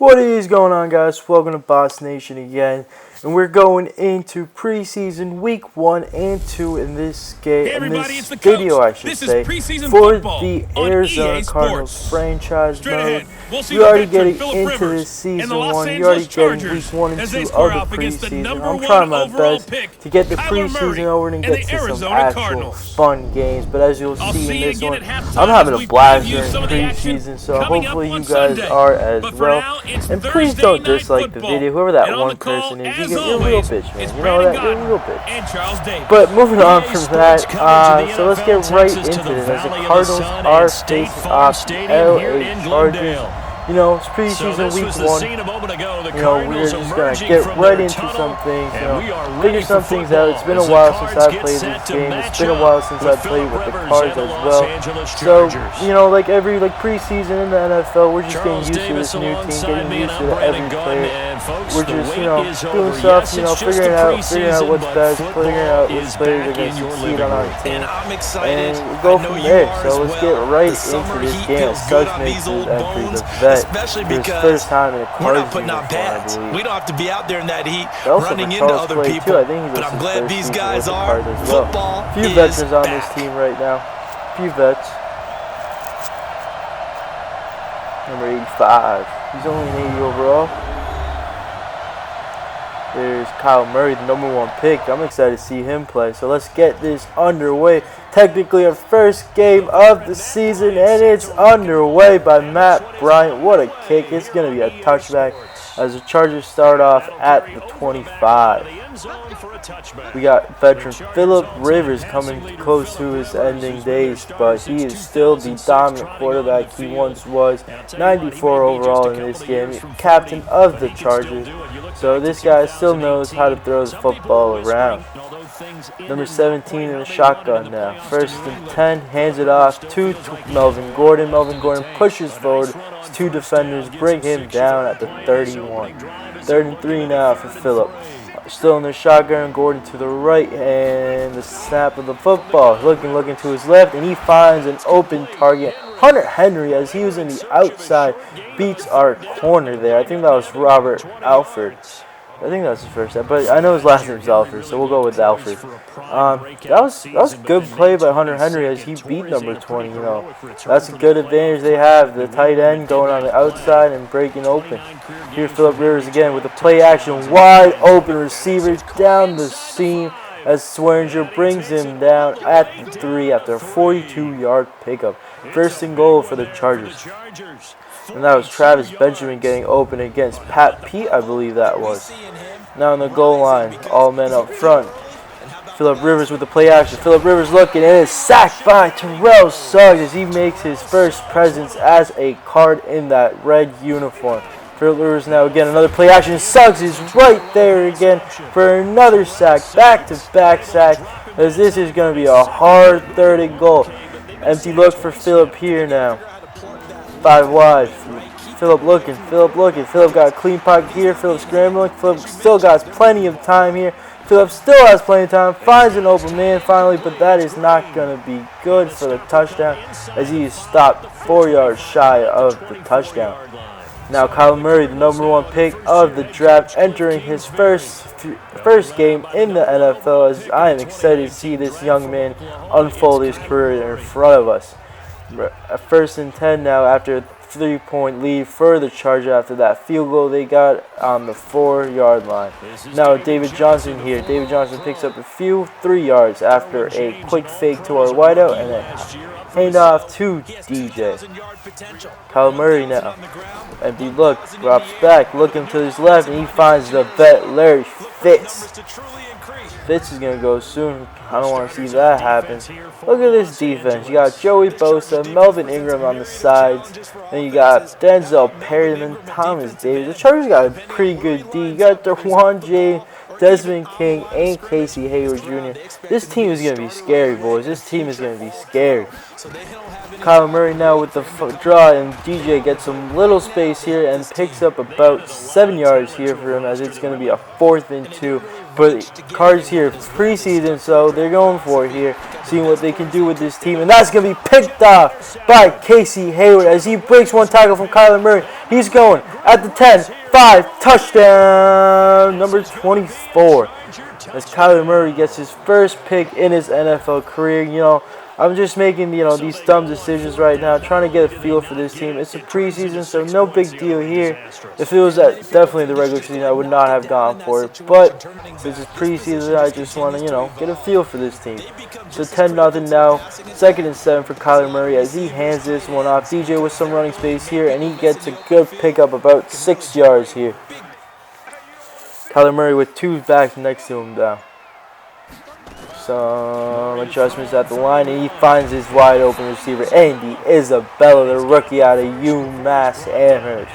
What is going on, guys? Welcome to Boss Nation again, and we're going into preseason week 1 and 2 in this game, video, I should say, for the Arizona Cardinals franchise mode. We're already getting into this season 1. You're already getting week 1 and 2 of the preseason. I'm trying my best to get the preseason over and get to some actual fun games. But as you'll see in this one, I'm having a blast during preseason, so hopefully you guys are as well. And please don't dislike the video. Whoever that one person is, you're a real bitch, man. You know that? You're a real bitch. But moving on from that, so let's get right into this. As the Cardinals are facing off the LA Chargers. You know, it's preseason week 1. You know, we're just going to get right into some things, you know, figure some things out. It's been a while since I've played this game. It's been a while since I've played with the Cards as well. So, you know, like every preseason in the NFL, we're just getting used to this new team, getting used to every player. We're just, you know, doing stuff, you know, figuring out what's best, figuring out which players are going to succeed on our team, and we'll go from there. So let's get right into this game. Suggs makes his entry, the vet, for his first time in a Cards uniform, I believe. We don't have to be out there in that heat, running into other people. I think but I'm glad these guys are. Football. A few veterans on this team right now. A few vets. Number 85. He's only an 80 overall. There's Kyle Murray, the #1 pick. I'm excited to see him play. So let's get this underway. Technically our first game of the season, and it's underway by Matt Bryant. What a kick. It's going to be a touchback as the Chargers start off at the 25. We got veteran Philip Rivers coming close to his ending days, but he is still the dominant quarterback he once was. 94 overall in this game, captain of the Chargers. So this guy still knows how to throw the football around. Number 17 in the shotgun now. First and 10, hands it off to Melvin Gordon. Melvin Gordon pushes forward. His two defenders bring him down at the 31. 3rd and 3 now for Phillip. Still in the shotgun, Gordon to the right, and the snap of the football. Looking to his left, and he finds an open target. Hunter Henry, as he was in the outside, beats our corner there. I think that was Robert Alford. I think that's his first name, but I know his last name is Alford, so we'll go with Alford. That was a good play by Hunter Henry as he beat number 20. You know, that's a good advantage they have. The tight end going on the outside and breaking open. Here, Philip Rivers again with a play action, wide open receiver down the seam as Swearinger brings him down at the 3 after a 42-yard pickup. First and goal for the Chargers. And that was Travis Benjamin getting open against Pat Pete, I believe that was. Now on the goal line, all men up front. Philip Rivers with the play action. Philip Rivers looking, and is sacked by Terrell Suggs as he makes his first presence as a Card in that red uniform. Philip Rivers now again, another play action. Suggs is right there again for another sack. Back-to-back sack, as this is going to be a hard 3rd and goal. Empty look for Philip here now. 5 wide. Philip looking. Philip got a clean pocket here. Philip scrambling. Philip still got plenty of time here. Philip still has plenty of time. Finds an open man finally, but that is not going to be good for the touchdown as he is stopped 4 yards shy of the touchdown. Now Kyle Murray, the #1 pick of the draft, entering his first game in the NFL, as I am excited to see this young man unfold his career in front of us. 1st and 10 now after a 3-point lead for the Chargers after that field goal they got on the 4-yard line. Now David Johnson here. David Johnson picks up a few 3 yards after a quick fake to our wideout and then hand off to DJ. Kyle Murray now. Empty look, drops back, looking to his left, and he finds the vet Larry Fitz. Fitz is going to go soon. I don't want to see that happen. Look at this defense. You got Joey Bosa, Melvin Ingram on the sides. Then you got Denzel Perry and then Thomas Davis. The Chargers got a pretty good D. You got DeJuan James, Desmond King, and Casey Hayward Jr. This team is going to be scary, boys. This team is going to be scary. Kyler Murray now with the draw, and DJ gets some little space here and picks up about 7 yards here for him, as it's going to be a 4th and 2. But Cards here, preseason, so they're going for it here, seeing what they can do with this team. And that's going to be picked off by Casey Hayward as he breaks one tackle from Kyler Murray. He's going at the 10, 5, touchdown, number 24. As Kyler Murray gets his first pick in his NFL career. You know, I'm just making, these dumb decisions right now, trying to get a feel for this team. It's a preseason, so no big deal here. If it was definitely the regular season, I would not have gone for it. But this is preseason, I just want to, get a feel for this team. So 10-0 now, 2nd and 7 for Kyler Murray as he hands this one off. DJ with some running space here, and he gets a good pickup, about 6 yards here. Kyler Murray with 2 backs next to him now. Some adjustments at the line, and he finds his wide open receiver, Andy Isabella, the rookie out of UMass Amherst.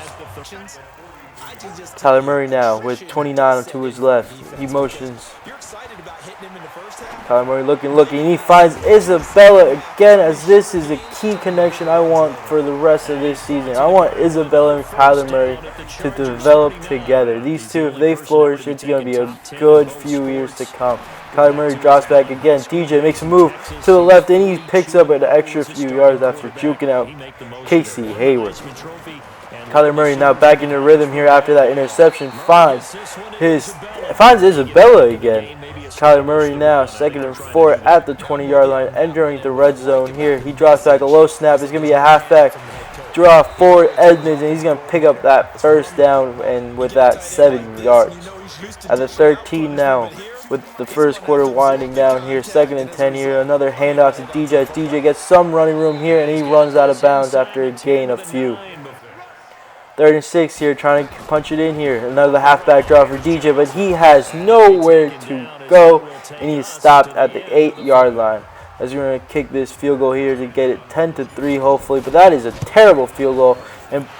Kyler Murray now with 29 to his left. He motions. Kyler Murray looking, and he finds Isabella again, as this is a key connection I want for the rest of this season. I want Isabella and Kyler Murray to develop together. These two, if they flourish, it's going to be a good few years to come. Kyler Murray drops back again. DJ makes a move to the left, and he picks up an extra few yards after juking out Casey Hayward. Kyler Murray now back in the rhythm here after that interception. Finds Isabella again. Kyler Murray now 2nd and 4 at the 20-yard line, entering the red zone here. He drops back a low snap. It's going to be a halfback draw for Edmonds, and he's going to pick up that first down, and with that 7 yards. At the 13 now, with the first quarter winding down here, 2nd and 10 here. Another handoff to DJ. DJ gets some running room here, and he runs out of bounds after a gain of few. 3rd and 6 here, trying to punch it in here. Another halfback draw for DJ, but he has nowhere to go, and he is stopped at the 8-yard line. As we're going to kick this field goal here to get it 10-3, hopefully. But that is a terrible field goal,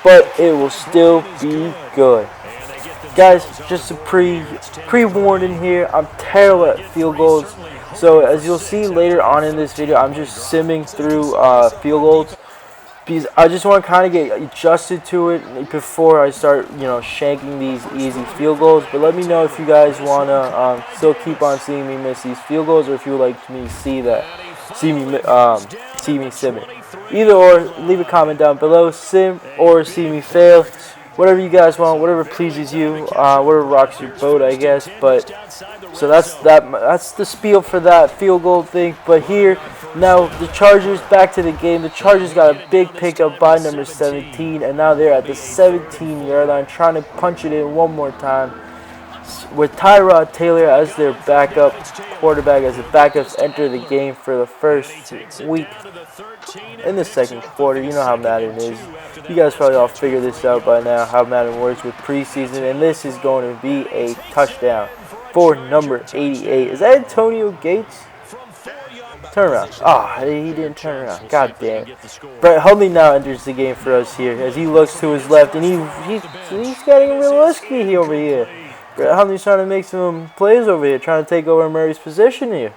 but it will still be good. Guys, just a pre-warning here. I'm terrible at field goals. So as you'll see later on in this video, I'm just simming through field goals, because I just want to kind of get adjusted to it before I start, shanking these easy field goals. But let me know if you guys want to still keep on seeing me miss these field goals, or if you would like me to see me sim it. Either or, leave a comment down below. Sim or see me fail. Whatever you guys want, whatever pleases you, whatever rocks your boat, I guess. But so that's the spiel for that field goal thing. But here now, the Chargers back to the game. The Chargers got a big pickup by number 17, and now they're at the 17-yard line, trying to punch it in one more time, with Tyrod Taylor as their backup quarterback, as the backups enter the game for the first week in the 2nd quarter. You know how Madden is. You guys probably all figured this out by now, how Madden works with preseason, and this is going to be a touchdown for number 88. Is that Antonio Gates? Turn around. Oh, he didn't turn around. God damn it. Brett Hundley now enters the game for us here as he looks to his left, and he's getting real risky over here. Brett Hundley's trying to make some plays over here, trying to take over Murray's position here.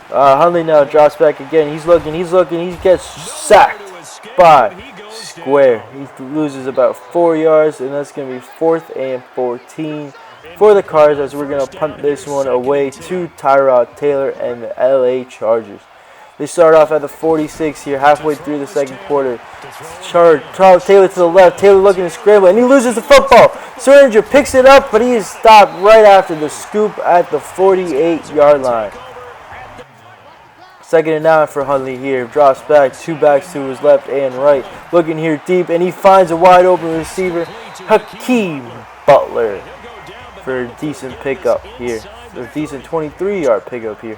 Hundley now drops back again. He's looking. He gets sacked by Square. He loses about 4 yards, and that's going to be 4th and 14 for the Cards, as we're going to punt this one away to Tyrod Taylor and the LA Chargers. They start off at the 46 here, halfway through the 2nd quarter. Taylor to the left. Taylor looking to scramble, and he loses the football. Suringer picks it up, but he is stopped right after the scoop at the 48-yard line. 2nd and 9 for Hundley here. Drops back, 2 backs to his left and right. Looking here deep, and he finds a wide open receiver, Hakeem Butler, for a decent pickup here. A decent 23-yard pickup here.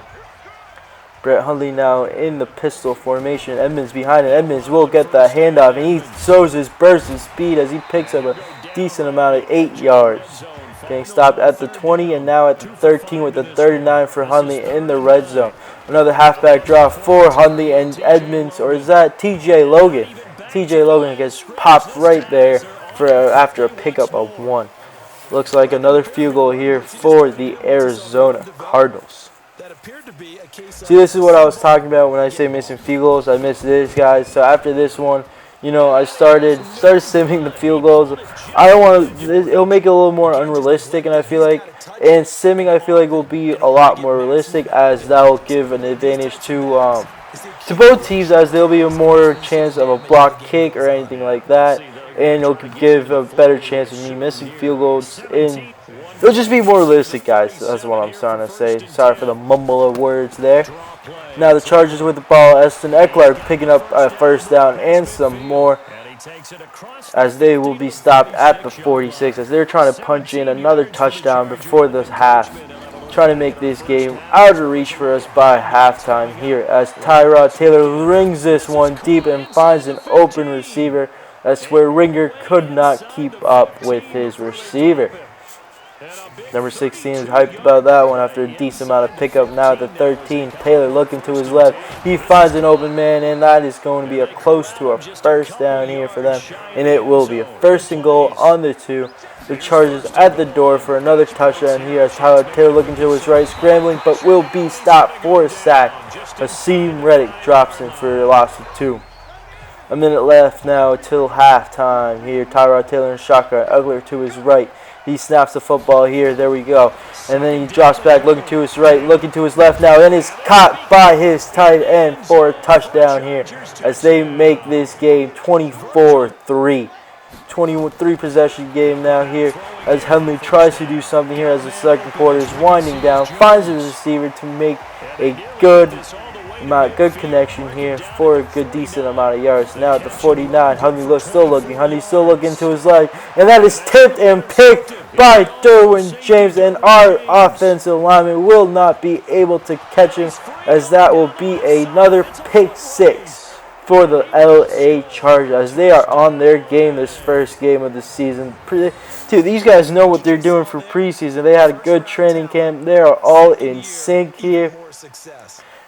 Brett Hundley now in the pistol formation. Edmonds behind it. Edmonds will get the handoff, and he shows his burst of speed as he picks up a decent amount of 8 yards. Getting stopped at the 20, and now at the 13 with the 39 for Hundley in the red zone. Another halfback draw for Hundley and Edmonds, or is that TJ Logan? TJ Logan gets popped right there after a pickup of 1. Looks like another field goal here for the Arizona Cardinals. See, this is what I was talking about when I say missing field goals. I missed this, guys. So after this one, I started simming the field goals. I don't want to. It'll make it a little more unrealistic, and I feel like, and simming, I feel like will be a lot more realistic, as that will give an advantage to both teams, as there'll be a more chance of a blocked kick or anything like that, and it'll give a better chance of me missing field goals. And it'll just be more realistic, guys. That's what I'm trying to say. Sorry for the mumble of words there. Now the Chargers with the ball. Eston Eckler picking up a first down and some more, as they will be stopped at the 46, as they're trying to punch in another touchdown before the half, trying to make this game out of reach for us by halftime here, as Tyrod Taylor rings this one deep and finds an open receiver. That's where Ringer could not keep up with his receiver. Number 16 is hyped about that one after a decent amount of pickup. Now at the 13, Taylor looking to his left. He finds an open man, and that is going to be close to a first down here for them. And it will be a 1st and goal on the 2. The Chargers at the door for another touchdown here, as Tyler Taylor looking to his right, scrambling, but will be stopped for a sack. Hakeem Reddick drops him for a loss of 2. A minute left now till halftime here. Tyrod Taylor and shotgun. Eckler to his right. He snaps the football here. There we go. And then he drops back, looking to his right, looking to his left now, and is caught by his tight end for a touchdown here, as they make this game 24-3. 23 possession game now here, as Henley tries to do something here as the second quarter is winding down. Finds his receiver to make a good connection here for a good decent amount of yards. Now at the 49, Huntley still looking to his left, and that is tipped and picked by Derwin James, and our offensive lineman will not be able to catch him, as that will be another pick 6 for the LA Chargers, as they are on their game this first game of the season. Dude, these guys know what they're doing for preseason. They had a good training camp. They are all in sync here.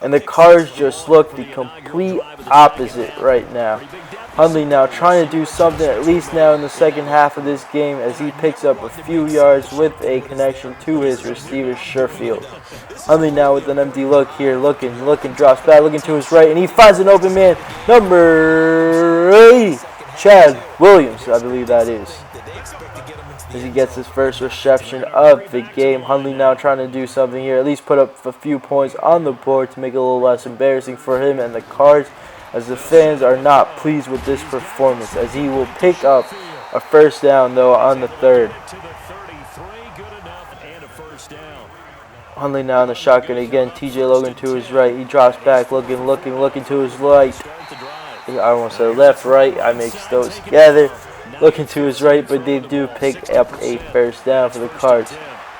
And the Cards just look the complete opposite right now. Hundley now trying to do something at least now in the second half of this game, as he picks up a few yards with a connection to his receiver, Sherfield. Hundley now with an empty look here, looking, drops back, looking to his right, and he finds an open man, number 8, Chad Williams, I believe that is, as he gets his first reception of the game. Hundley now trying to do something here, at least put up a few points on the board to make it a little less embarrassing for him and the Cards, as the fans are not pleased with this performance, as he will pick up a first down though on the 3rd. Hundley now in the shotgun again. TJ Logan to his right. He drops back, looking to his right. I won't say left, right. I mix those together. Looking to his right, but they do pick up a first down for the Cards.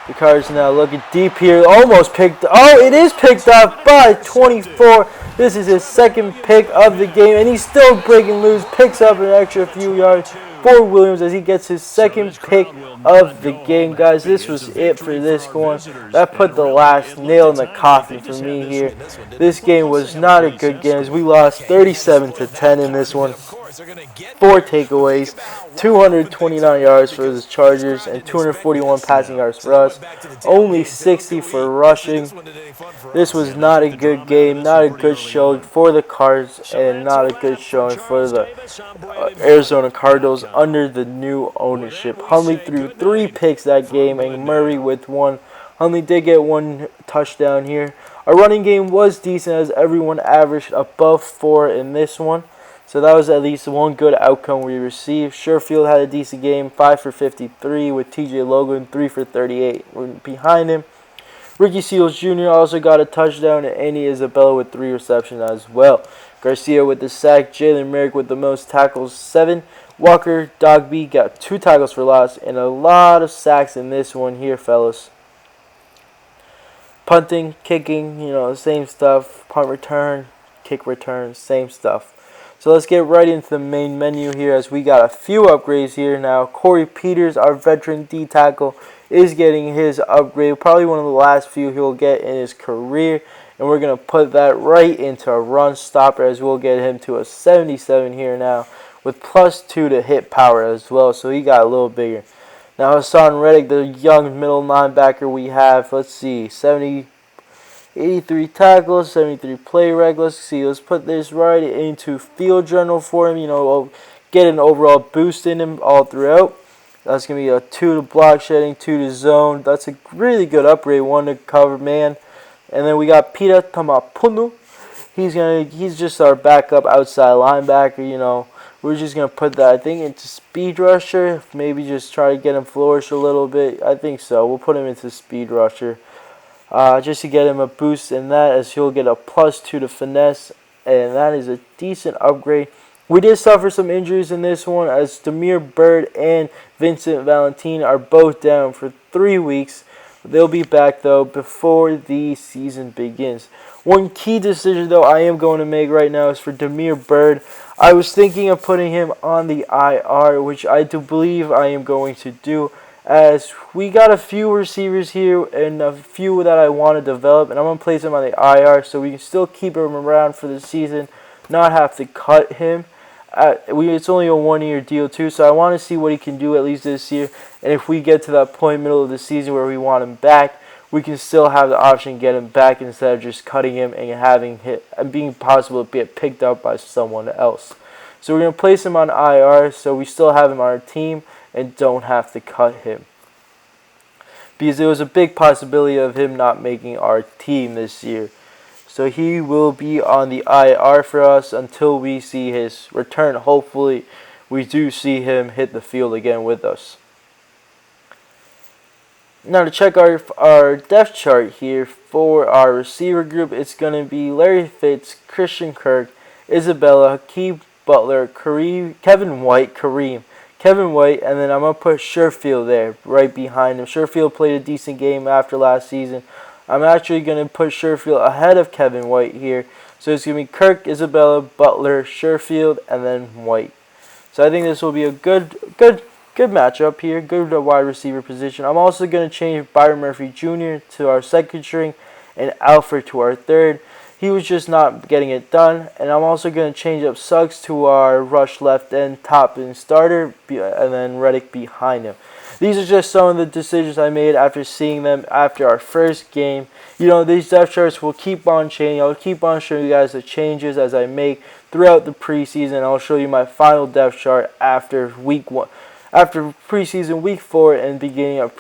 The Cards now looking deep here. Almost picked. Oh, it is picked up by 24. This is his second pick of the game, and he's still breaking loose. Picks up an extra few yards for Williams as he gets his second pick of the game. Guys, this was it for this one. That put the last nail in the coffin for me here. This game was not a good game, as we lost 37-10 in this one. 4 takeaways, 229 yards for the Chargers, and 241 passing yards for us. Only 60 for rushing. This was not a good game, not a good showing for the Cards, and not a good showing for the Arizona Cardinals under the new ownership. Hundley threw 3 picks that game, and Murray with 1. Hundley did get 1 touchdown here. Our running game was decent, as everyone averaged above 4 in this one. So that was at least one good outcome we received. Sherfield had a decent game, 5 for 53, with TJ Logan 3 for 38. Behind him, Ricky Seals Jr. also got a touchdown, and Andy Isabella with 3 receptions as well. Garcia with the sack, Jalen Merrick with the most tackles, 7. Walker Dogby got 2 tackles for loss, and a lot of sacks in this one here, fellas. Punting, kicking, same stuff. Punt return, kick return, same stuff. So let's get right into the main menu here, as we got a few upgrades here now. Corey Peters, our veteran D tackle, is getting his upgrade. Probably one of the last few he'll get in his career. And we're going to put that right into a run stopper, as we'll get him to a 77 here now, with +2 to hit power as well. So he got a little bigger. Now Hassan Reddick, the young middle linebacker we have, let's see, 83 tackles, 73 play rec. Let's see, let's put this right into field journal for him. Get an overall boost in him all throughout. That's going to be a 2 to block shedding, 2 to zone. That's a really good upgrade, 1 to cover man. And then we got Pita Tamapunu. He's just our backup outside linebacker. We're just going to put that, I think, into speed rusher. Maybe just try to get him flourish a little bit. I think so. We'll put him into speed rusher. Just to get him a boost in that, as he'll get a +2 to finesse. And that is a decent upgrade. We did suffer some injuries in this one, as Demir Bird and Vincent Valentine are both down for 3 weeks. They'll be back, though, before the season begins. One key decision, though, I am going to make right now is for Demir Bird. I was thinking of putting him on the IR, which I do believe I am going to do, as we got a few receivers here and a few that I want to develop, and I'm going to place him on the IR so we can still keep him around for the season, not have to cut him. It's only a 1-year deal too, so I want to see what he can do at least this year. And if we get to that point middle of the season where we want him back, we can still have the option to get him back instead of just cutting him and being possible to get picked up by someone else. So we're going to place him on IR so we still have him on our team and don't have to cut him, because there was a big possibility of him not making our team this year. So he will be on the IR for us until we see his return. Hopefully, we do see him hit the field again with us. Now to check our depth chart here for our receiver group, it's going to be Larry Fitz, Christian Kirk, Isabella, Hakeem Butler, Kevin White, and then I'm going to put Sherfield there right behind him. Sherfield played a decent game after last season. I'm actually going to put Sherfield ahead of Kevin White here. So it's going to be Kirk, Isabella, Butler, Sherfield, and then White. So I think this will be a good matchup here, good wide receiver position. I'm also going to change Byron Murphy Jr. to our second string and Alfred to our third. He was just not getting it done. And I'm also going to change up Suggs to our rush left end, top and starter, and then Reddick behind him. These are just some of the decisions I made after seeing them after our first game. These depth charts will keep on changing. I'll keep on showing you guys the changes as I make throughout the preseason. I'll show you my final depth chart after week 1. After preseason week 4 and beginning of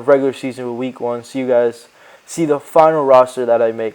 regular season with week 1, so you guys see the final roster that I make.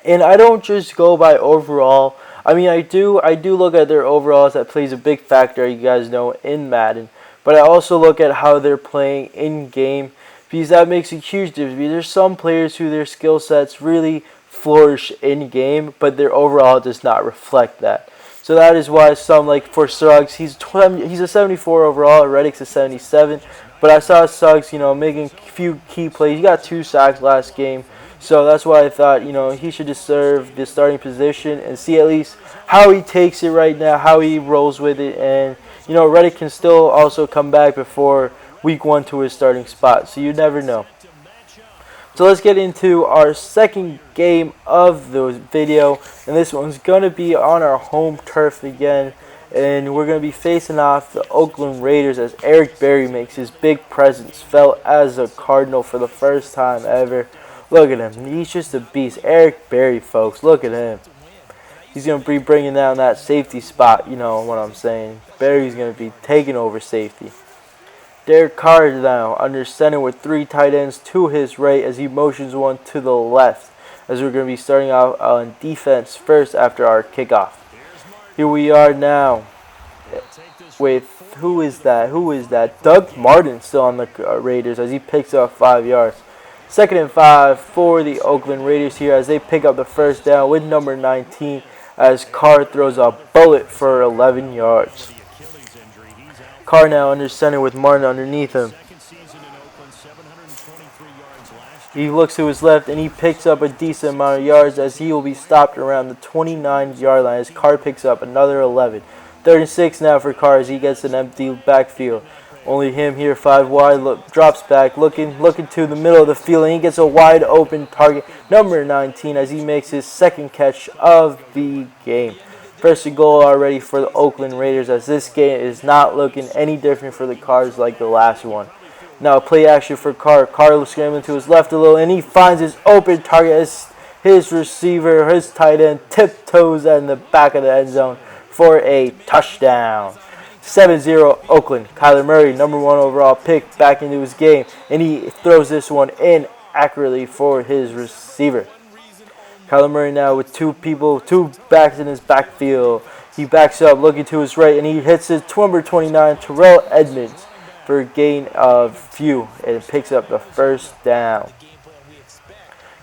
And I don't just go by overall. I mean, I do look at their overalls. That plays a big factor, you guys know, in Madden. But I also look at how they're playing in game, because that makes a huge difference. Because there's some players who their skill sets really flourish in game, but their overall does not reflect that. So that is why some, like for Suggs, he's a 74 overall, Reddick's a 77. But I saw Suggs, making a few key plays. He got 2 sacks last game. So that's why I thought, he should deserve the starting position and see at least how he takes it right now, how he rolls with it. And, Reddick can still also come back before week 1 to his starting spot. So you never know. So let's get into our second game of the video. And this one's going to be on our home turf again. And we're going to be facing off the Oakland Raiders as Eric Berry makes his big presence felt as a Cardinal for the first time ever. Look at him. He's just a beast. Eric Berry, folks. Look at him. He's going to be bringing down that safety spot. You know what I'm saying. Berry's going to be taking over safety. Derek Carr is now under center with 3 tight ends to his right as he motions one to the left. As we're going to be starting out on defense first after our kickoff. Here we are now with, who is that? Doug Martin still on the Raiders as he picks up 5 yards. 2nd and 5 for the Oakland Raiders here as they pick up the first down with number 19 as Carr throws a bullet for 11 yards. Carr now under center with Martin underneath him. He looks to his left and he picks up a decent amount of yards as he will be stopped around the 29-yard line as Carr picks up another 11. 3rd and 6 now for Carr as he gets an empty backfield. Only him here, 5 wide, drops back, looking to the middle of the field, and he gets a wide open target, number 19, as he makes his second catch of the game. First and goal already for the Oakland Raiders, as this game is not looking any different for the Cards like the last one. Now play action for Carr. Carr scrambling to his left a little, and he finds his open target as his receiver, his tight end, tiptoes in the back of the end zone for a touchdown. 7-0 Oakland. Kyler Murray, number 1 overall pick, back into his game, and he throws this one in accurately for his receiver. Kyler Murray now with two backs in his backfield. He backs up, looking to his right, and he hits his number 29, Terrell Edmonds, for a gain of few, and picks up the first down.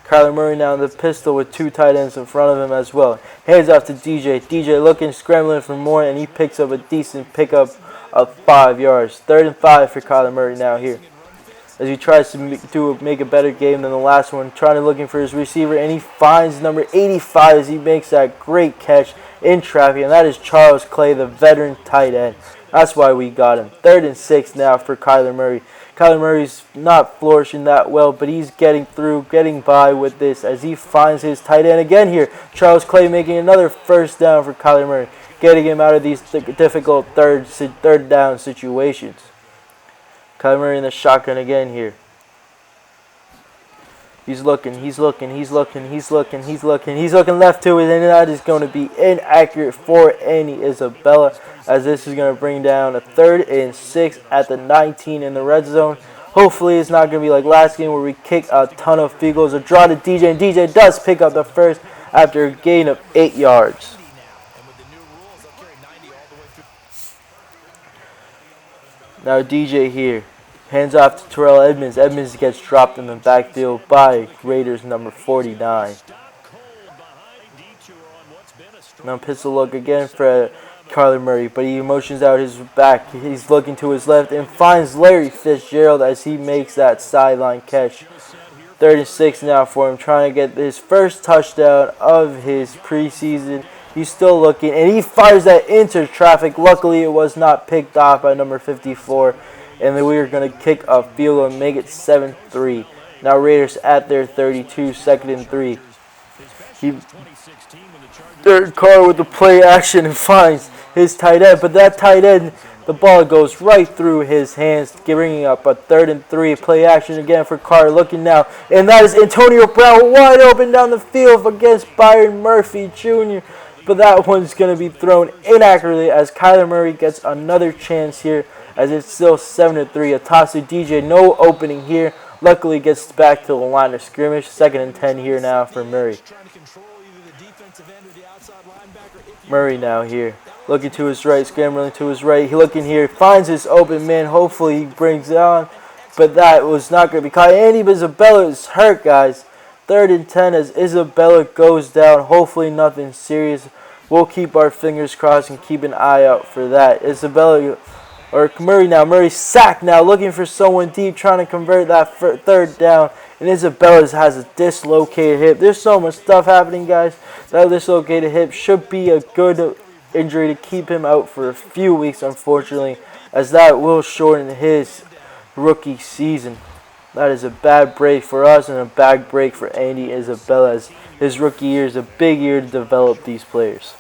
Kyler Murray now in the pistol with 2 tight ends in front of him as well. Hands off to DJ. DJ looking, scrambling for more, and he picks up a decent pickup of 5 yards. 3rd and 5 for Kyler Murray now here, as he tries to make a better game than the last one, looking for his receiver, and he finds number 85 as he makes that great catch in traffic, and that is Charles Clay, the veteran tight end. That's why we got him. 3rd and 6 now for Kyler Murray. Kyler Murray's not flourishing that well, but he's getting by with this as he finds his tight end again here. Charles Clay making another first down for Kyler Murray, getting him out of these difficult third down situations. Kyler Murray in the shotgun again here. He's looking left to it, and that is going to be inaccurate for Andy Isabella, as this is going to bring down a 3rd and 6 at the 19 in the red zone. Hopefully it's not going to be like last game where we kick a ton of field goals. A draw to DJ, and DJ does pick up the first after a gain of 8 yards. Now DJ here. Hands off to Terrell Edmonds. Edmonds gets dropped in the backfield by Raiders number 49. Now pistol look again for Kyler Murray, but he motions out his back. He's looking to his left and finds Larry Fitzgerald as he makes that sideline catch. 3rd and 6 now for him, trying to get his first touchdown of his preseason. He's still looking, and he fires that into traffic. Luckily, it was not picked off by number 54. And then we are going to kick a field goal and make it 7-3. Now Raiders at their 32, 2nd and 3. Third Carr with the play action and finds his tight end. But that tight end, the ball goes right through his hands, bringing up a 3rd and 3. Play action again for Carr, looking now. And that is Antonio Brown wide open down the field against Byron Murphy Jr. But that one's going to be thrown inaccurately as Kyler Murray gets another chance here, as it's still 7-3. A toss to DJ, no opening here. Luckily gets back to the line of scrimmage. 2nd and 10 here now for Murray. Murray now here, looking to his right, scrambling to his right. He looking here, finds his open man. Hopefully he brings it on, but that was not going to be caught. Andy Isabella is hurt, guys. 3rd and 10 as Isabella goes down. Hopefully nothing serious. We'll keep our fingers crossed and keep an eye out for that. Murray now. Murray sacked now, looking for someone deep, trying to convert that 3rd down. And Isabella has a dislocated hip. There's so much stuff happening, guys. That dislocated hip should be a good injury to keep him out for a few weeks, unfortunately, as that will shorten his rookie season. That is a bad break for us and a bad break for Andy Isabella, as his rookie year is a big year to develop these players.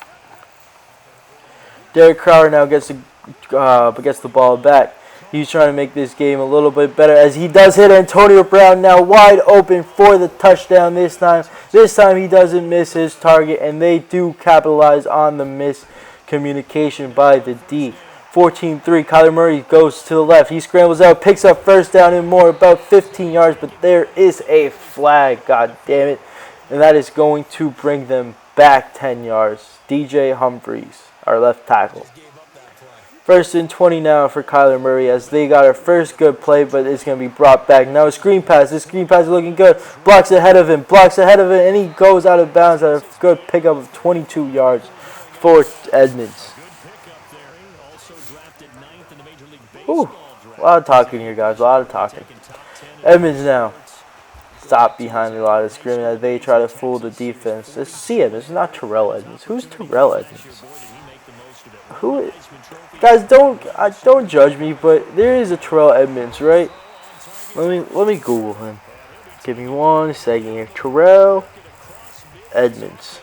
Derek Crowder now gets the ball back. He's trying to make this game a little bit better, as he does hit Antonio Brown now wide open for the touchdown this time. This time he doesn't miss his target, and they do capitalize on the miscommunication by the D. 14-3, Kyler Murray goes to the left. He scrambles out, picks up first down and more, about 15 yards, but there is a flag, god damn it. And that is going to bring them back 10 yards. DJ Humphries, our left tackle. 1st and 20 now for Kyler Murray, as they got a first good play, but it's going to be brought back. Now a screen pass. This screen pass is looking good. Blocks ahead of him, and he goes out of bounds at a good pickup of 22 yards for Edmonds. Ooh, a lot of talking here, guys. A lot of talking. Edmonds now stop behind the line of scrimmage as they try to fool the defense. Let's see him. This is not Terrell Edmonds. Who's Terrell Edmonds? Who? Guys, don't judge me, but there is a Terrell Edmonds, right? Let me Google him. Give me 1 second here. Terrell Edmonds.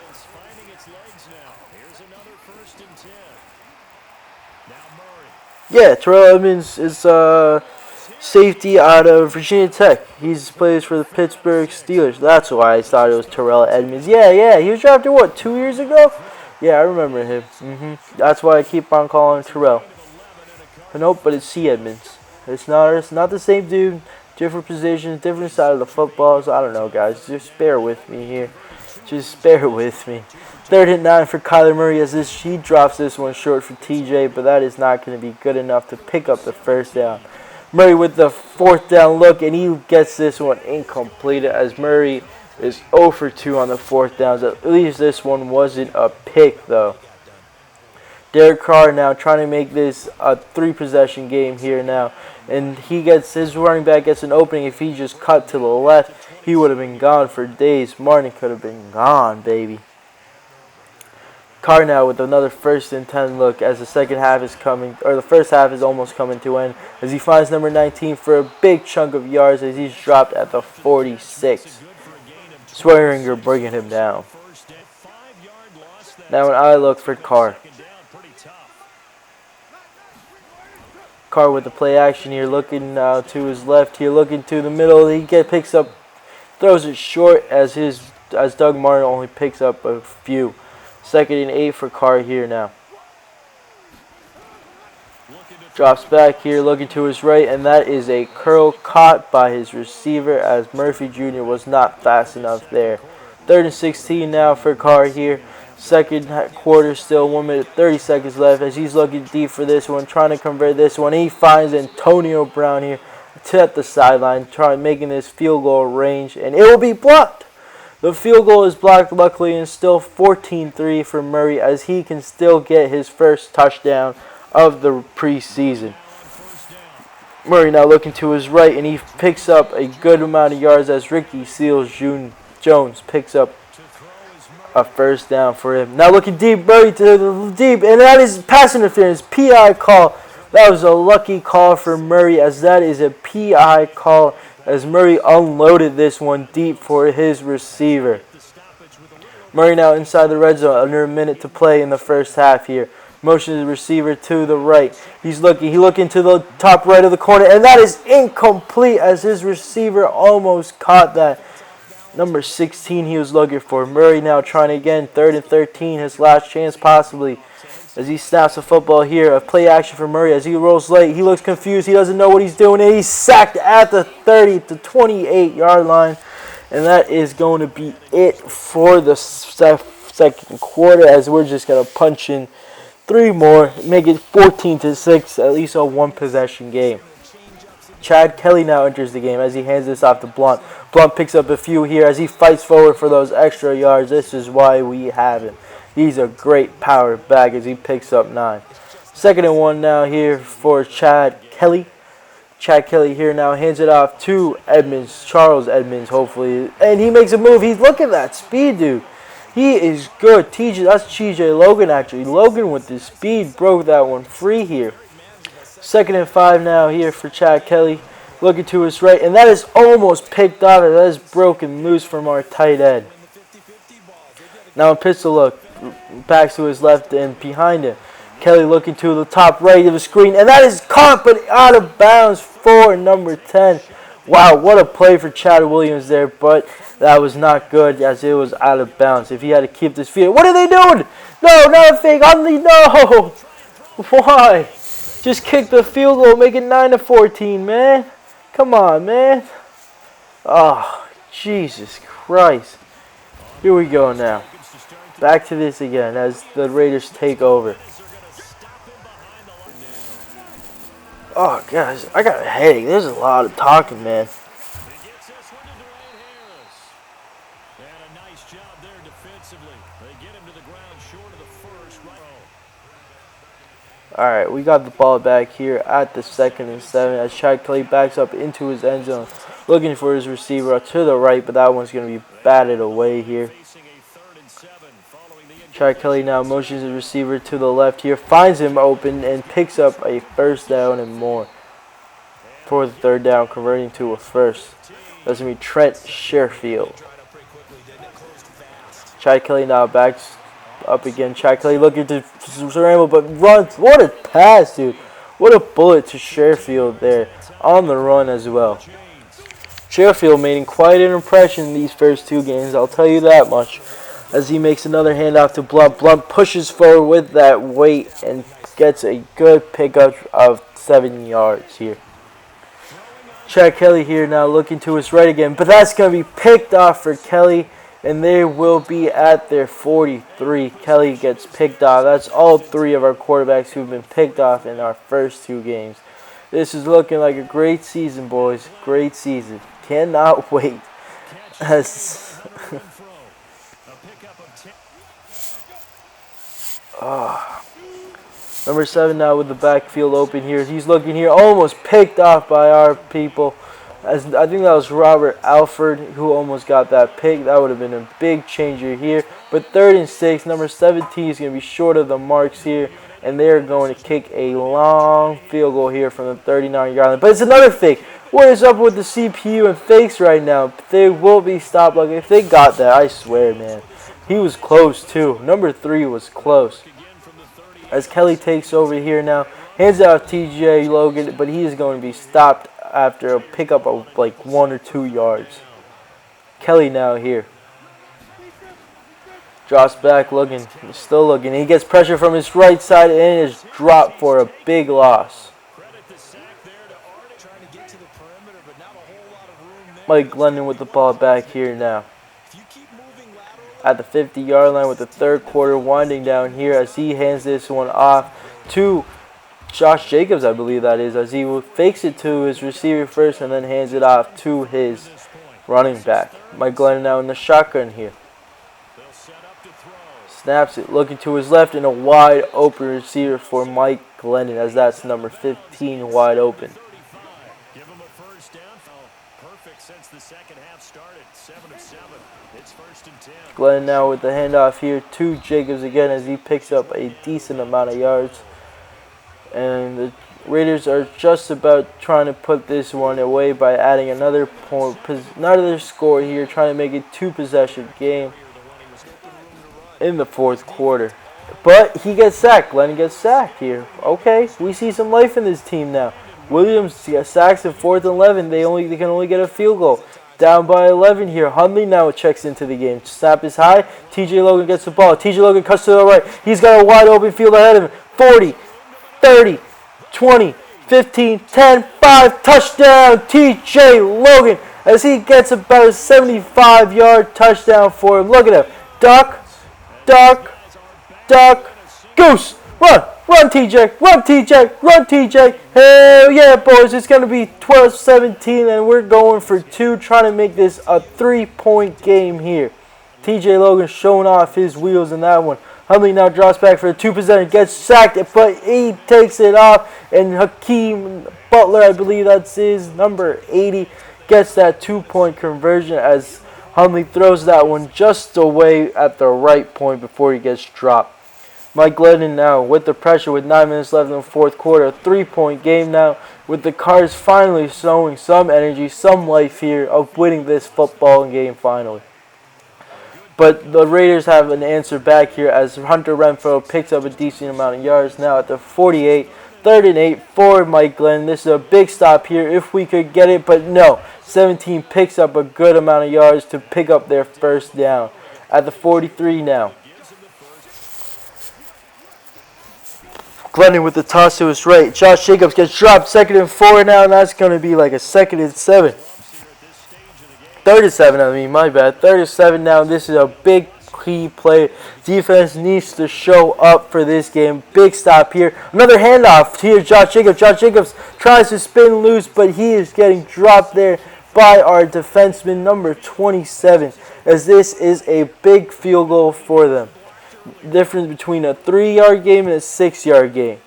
Yeah, Terrell Edmonds is safety out of Virginia Tech. He's plays for the Pittsburgh Steelers. That's why I thought it was Terrell Edmonds. Yeah. He was drafted, what, 2 years ago? Yeah, I remember him. That's why I keep on calling him Terrell. But nope, but it's C. Edmonds. It's not the same dude. Different positions, different side of the football. So I don't know, guys. Just bear with me here. Just bear with me. 3rd and 9 for Kyler Murray as he drops this one short for TJ, but that is not going to be good enough to pick up the first down. Murray with the 4th down look, and he gets this one incomplete as Murray is 0 for 2 on the 4th downs. At least this one wasn't a pick, though. Derek Carr now trying to make this a 3-possession game here now. And his running back gets an opening. If he just cut to the left, he would have been gone for days. Martin could have been gone, baby. Carr now with another 1st and 10 look as the first half is almost coming to end. As he finds number 19 for a big chunk of yards as he's dropped at the 46. Swearinger bringing him down. Now an eye look for Carr. Carr with the play action here, looking to his left here, looking to the middle. He picks up, throws it short as Doug Martin only picks up a few. 2nd and 8 for Carr here now. Drops back here, looking to his right, and that is a curl caught by his receiver as Murphy Jr. was not fast enough there. 3rd and 16 now for Carr here. 2nd quarter still, 1 minute 30 seconds left as he's looking deep for this one, trying to convert this one. He finds Antonio Brown here at the sideline, making this field goal range, and it will be blocked. The field goal is blocked, luckily, and still 14-3 for Murray as he can still get his first touchdown of the preseason. Murray now looking to his right, and he picks up a good amount of yards as Ricky Seals-Jones picks up a 1st down for him. Now looking deep, Murray to the deep, and that is pass interference, PI call. That was a lucky call for Murray as that is a PI call as Murray unloaded this one deep for his receiver. Murray now inside the red zone, under a minute to play in the first half here. Motions the receiver to the right. He's looking to the top right of the corner, and that is incomplete as his receiver almost caught that. Number 16 he was looking for. Murray now trying again, 3rd and 13, his last chance possibly. As he snaps the football here, a play action for Murray as he rolls late. He looks confused. He doesn't know what he's doing, and he's sacked at the 30 to 28-yard line. And that is going to be it for the 2nd quarter as we're just going to punch in 3 more, make it 14-6, at least a 1-possession game. Chad Kelly now enters the game as he hands this off to Blunt. Blunt picks up a few here as he fights forward for those extra yards. This is why we have him. He's a great power back as he picks up 9. 2nd and 1 now here for Chad Kelly. Chad Kelly here now hands it off to Charles Edmonds, hopefully. And he makes a move. Look at that speed, dude. He is good. That's TJ Logan, actually. Logan with the speed broke that one free here. 2nd and 5 now here for Chad Kelly. Looking to his right, and that is almost picked off. That is broken loose from our tight end. Now a pistol look. Backs to his left and behind him. Kelly looking to the top right of the screen, and that is caught but out of bounds for number 10. Wow, what a play for Chad Williams there, but that was not good as it was out of bounds. If he had to keep this field. What are they doing? No, not a fake. No. Why? Just kick the field goal, make it 9-14, man. Come on, man. Oh, Jesus Christ. Here we go now. Back to this again as the Raiders take over. Oh, guys, I got a headache. There's a lot of talking, man. Alright, we got the ball back here at the 2nd and 7 as Chad Kelly backs up into his end zone, looking for his receiver to the right, but that one's going to be batted away here. Chad Kelly now motions the receiver to the left here, finds him open, and picks up a 1st down and more for the 3rd down, converting to a 1st. That's going to be Trent Sherfield. Chad Kelly now backs up again. Chad Kelly looking to scramble, but runs. What a pass, dude. What a bullet to Sherfield there on the run as well. Sherfield made quite an impression in these first two games, I'll tell you that much. As he makes another handoff to Blunt. Blunt pushes forward with that weight and gets a good pickup of 7 yards here. Chad Kelly here now looking to his right again, but that's going to be picked off for Kelly, and they will be at their 43. Kelly gets picked off. That's all three of our quarterbacks who've been picked off in our first two games. This is looking like a great season, boys. Great season. Cannot wait. Number 7 now with the backfield open here. He's looking here, almost picked off by our people. As I think that was Robert Alford who almost got that pick. That would have been a big changer here. But 3rd and 6, number 17 is going to be short of the marks here. And they're going to kick a long field goal here from the 39-yard line. But it's another fake. What is up with the CPU and fakes right now? They will be stopped. Like if they got that, I swear, man. He was close too. Number 3 was close. As Kelly takes over here now, hands out TJ Logan, but he is going to be stopped after a pickup of like 1 or 2 yards. Kelly now here. Drops back looking, still looking. He gets pressure from his right side and it is dropped for a big loss. Mike Glennon with the ball back here now. At the 50-yard line with the third quarter winding down here as he hands this one off to Josh Jacobs, I believe that is, as he fakes it to his receiver first and then hands it off to his running back. Mike Glennon now in the shotgun here. Snaps it, looking to his left, and a wide open receiver for Mike Glennon, as that's number 15 wide open. Glennon now with the handoff here to Jacobs again as he picks up a decent amount of yards. And the Raiders are just about trying to put this one away by adding another point, another score here, trying to make it 2-possession game in the fourth quarter. But he gets sacked. Glennon gets sacked here. Okay, we see some life in this team now. Williams sacks at 4th and 11. They can only get a field goal. Down by 11 here. Hundley now checks into the game. Snap is high. TJ Logan gets the ball. TJ Logan cuts to the right. He's got a wide open field ahead of him. 40, 30, 20, 15, 10, 5. Touchdown, TJ Logan. As he gets about a 75-yard touchdown for him. Look at him. Duck, duck, duck, goose. Run. Run, TJ. Run, TJ. Run, TJ. Hell yeah, boys. It's going to be 12-17, and we're going for 2, trying to make this a 3-point game here. TJ Logan showing off his wheels in that one. Hundley now drops back for a 2-possession, gets sacked, but he takes it off, and Hakeem Butler, I believe that's his, number 80, gets that 2-point conversion as Hundley throws that one just away at the right point before he gets dropped. Mike Glennon now with the pressure with 9 minutes left in the fourth quarter. A 3-point game now with the Cards finally showing some energy, some life here of winning this football game finally. But the Raiders have an answer back here as Hunter Renfrow picks up a decent amount of yards now at the 48. 3rd and 8 for Mike Glennon. This is a big stop here if we could get it, but no. 17 picks up a good amount of yards to pick up their first down at the 43 now. Glennon with the toss to his right. Josh Jacobs gets dropped. 2nd and 4 now, and that's going to be like a 2nd and 7. 3rd and 7, I mean, my bad. 3rd and 7 now. This is a big key play. Defense needs to show up for this game. Big stop here. Another handoff here. Josh Jacobs. Josh Jacobs tries to spin loose, but he is getting dropped there by our defenseman, number 27, as this is a big field goal for them. Difference between a 3-yard game and a 6-yard game.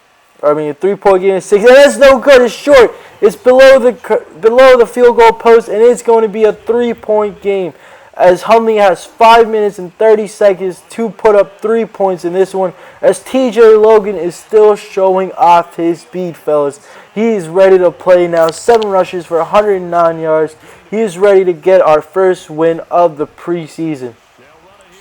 I mean, a 3-point game and a 6. And that's no good. It's short. It's below the field goal post, and it's going to be a 3-point game. As Hundley has 5 minutes and 30 seconds to put up 3 points in this one. As TJ Logan is still showing off his speed, fellas. He is ready to play now. 7 rushes for 109 yards. He is ready to get our first win of the preseason.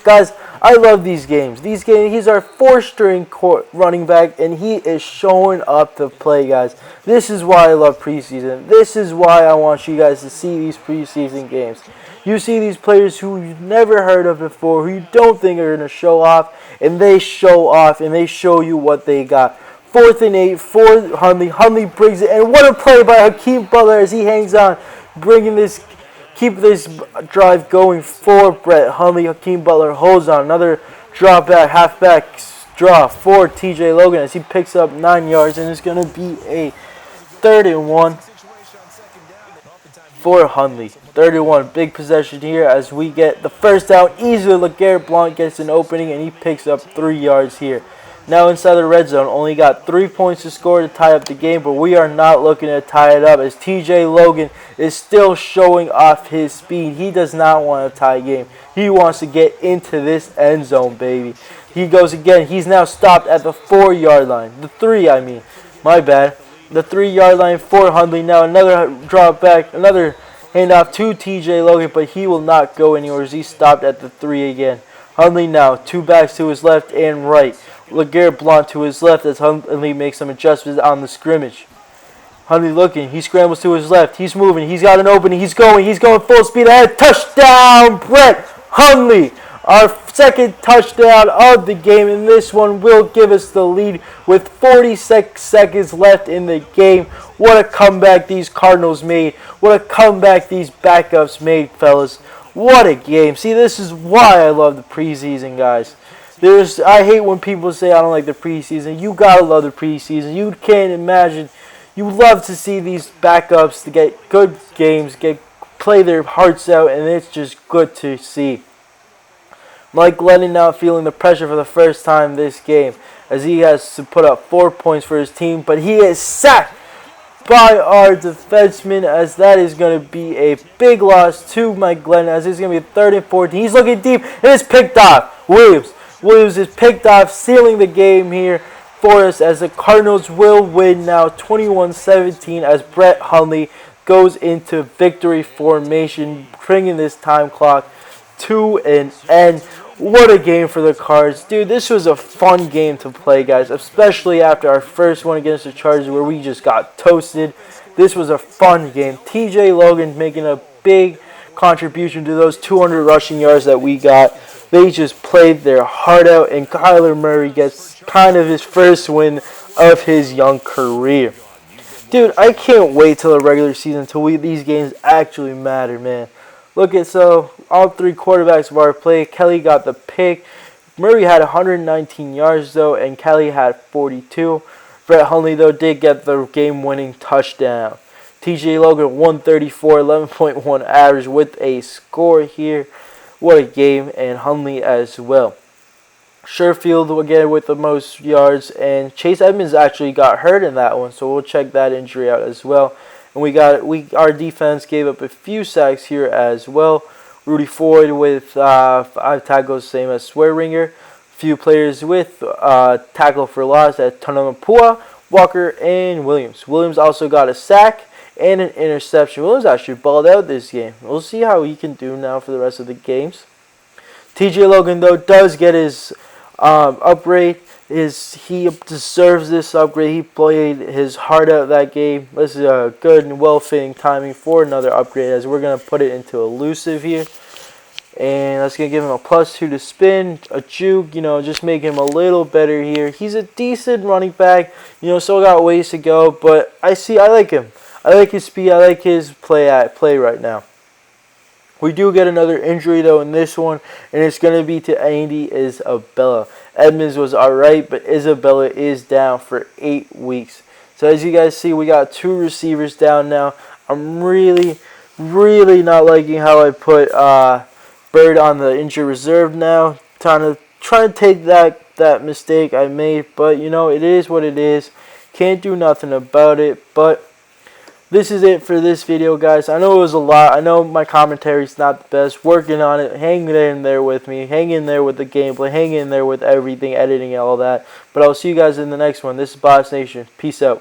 Guys, I love these games. He's our four-string running back, and he is showing up to play, guys. This is why I love preseason. This is why I want you guys to see these preseason games. You see these players who you've never heard of before, who you don't think are going to show off, and they show off, and they show you what they got. 4th and 8 for Hundley. Hundley brings it, and what a play by Hakeem Butler as he hangs on, keep this drive going for Brett Hundley. Hakeem Butler holds on. Another drop back, halfback draw for TJ Logan as he picks up 9 yards, and it's going to be a 3rd and 1 for Hundley. 3rd and 1, big possession here as we get the first down. Easily, LeGarrette Blount gets an opening, and he picks up 3 yards here. Now inside the red zone, only got 3 points to score to tie up the game, but we are not looking to tie it up as TJ Logan is still showing off his speed. He does not want to tie a game. He wants to get into this end zone, baby. He goes again. He's now stopped at the 4-yard line. The 3, I mean. My bad. The 3-yard line for Hundley. Now another drop back, another handoff to TJ Logan, but he will not go anywhere as he's stopped at the 3 again. Hundley now, 2 backs to his left and right. LeGarrette Blount to his left as Hundley makes some adjustments on the scrimmage. Hundley looking. He scrambles to his left. He's moving. He's got an opening. He's going full speed ahead. Touchdown, Brett Hundley. Our 2nd touchdown of the game, and this one will give us the lead with 46 seconds left in the game. What a comeback these Cardinals made. What a comeback these backups made, fellas. What a game. See, this is why I love the preseason, guys. I hate when people say I don't like the preseason. You gotta love the preseason. You can't imagine. You love to see these backups to get good games, play their hearts out, and it's just good to see. Mike Glennon now feeling the pressure for the first time this game as he has to put up 4 points for his team, but he is sacked by our defenseman as that is going to be a big loss to Mike Glennon as it's going to be 3rd and 14. He's looking deep and it's picked off. Williams is picked off, sealing the game here for us as the Cardinals will win now 21-17 as Brett Hundley goes into victory formation, bringing this time clock to an end. What a game for the Cards. Dude, this was a fun game to play, guys, especially after our first one against the Chargers where we just got toasted. This was a fun game. TJ Logan making a big contribution to those 200 rushing yards that we got. They just played their heart out, and Kyler Murray gets kind of his first win of his young career. Dude, I can't wait till the regular season until these games actually matter, man. Look at, so all 3 quarterbacks of our play. Kelly got the pick. Murray had 119 yards, though, and Kelly had 42. Brett Hundley, though, did get the game-winning touchdown. TJ Logan, 134, 11.1 average with a score here. What a game, and Hundley as well. Sherfield again with the most yards, and Chase Edmonds actually got hurt in that one, so we'll check that injury out as well. And our defense gave up a few sacks here as well. Rudy Ford with 5 tackles, same as Swearinger. Few players with tackle for loss at Tanamapua, Walker, and Williams. Williams also got a sack and an interception. Williams actually balled out this game. We'll see how he can do now for the rest of the games. TJ Logan, though, does get his upgrade. He deserves this upgrade. He played his heart out that game. This is a good and well-fitting timing for another upgrade as we're going to put it into elusive here. And that's going to give him a +2 to spin, a juke, just make him a little better here. He's a decent running back, still got ways to go, but I like him. I like his speed. I like his play right now. We do get another injury, though, in this one, and it's going to be to Andy Isabella. Edmonds was alright, but Isabella is down for 8 weeks. So as you guys see, we got 2 receivers down now. I'm really not liking how I put Bird on the injured reserve now. Trying to take that mistake I made, but it is what it is. Can't do nothing about it, but this is it for this video, guys. I know it was a lot. I know my commentary is not the best. Working on it. Hang in there with me. Hang in there with the gameplay. Hang in there with everything, editing and all that. But I'll see you guys in the next one. This is Boss Nation. Peace out.